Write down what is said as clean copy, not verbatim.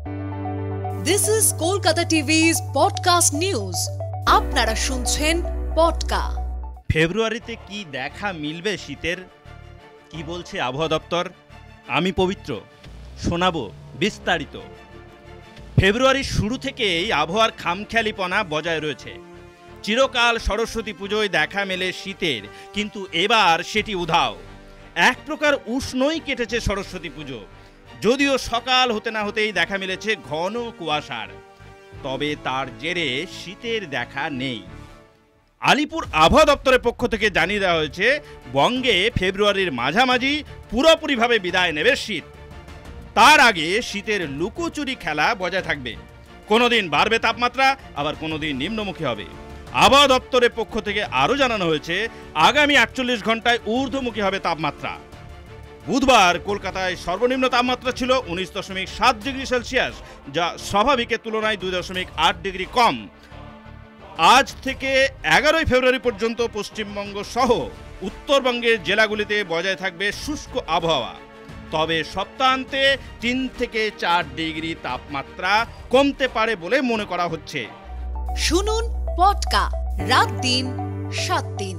This is Kolkata TV's podcast news. আপনারা শুনছেন পডকা। ফেব্রুয়ারিতে কি দেখা মিলবে শীতের, কি বলছে আবহাওয়া দপ্তর? আমি পবিত্র শোনাবো বিস্তারিত। ফেব্রুয়ারির শুরু থেকেই আবহাওয়ার খামখেয়ালিপনা বজায় রয়েছে। চিরকাল সরস্বতী পুজোয় দেখা মেলে শীতের, কিন্তু এবার সেটি উধাও। এক প্রকার উষ্ণই কেটেছে সরস্বতী পুজো, যদিও সকাল হতে না হতেই দেখা মিলেছে ঘন কুয়াশার। তবে তার জেরে শীতের দেখা নেই। আলিপুর আবহাওয়া দপ্তরের পক্ষ থেকে জানিয়ে দেওয়া হয়েছে, বঙ্গে ফেব্রুয়ারির মাঝামাঝি পুরোপুরিভাবে বিদায় নেবে শীত। তার আগে শীতের লুকোচুরি খেলা বজায় থাকবে। কোনোদিন বাড়বে তাপমাত্রা, আবার কোনোদিন নিম্নমুখী হবে। আবহাওয়া দপ্তরের পক্ষ থেকে আরও জানানো হয়েছে, আগামী 48 ঘন্টায় ঊর্ধ্বমুখী হবে তাপমাত্রা। বুধবার কলকাতায় সর্বনিম্ন তাপমাত্রা ছিল 19.7 ডিগ্রি সেলসিয়াস, যা স্বাভাবিকের তুলনায় 2.8 ডিগ্রি কম। আজ থেকে 11 ফেব্রুয়ারি পর্যন্ত পশ্চিমবঙ্গ সহ উত্তরবঙ্গের জেলাগুলিতে বজায় থাকবে শুষ্ক আবহাওয়া। তবে সপ্তাহান্তে 3 থেকে 4 ডিগ্রি তাপমাত্রা কমতে পারে বলে মনে করা হচ্ছে। শুনুন পডকা, রাত দিন 7 দিন।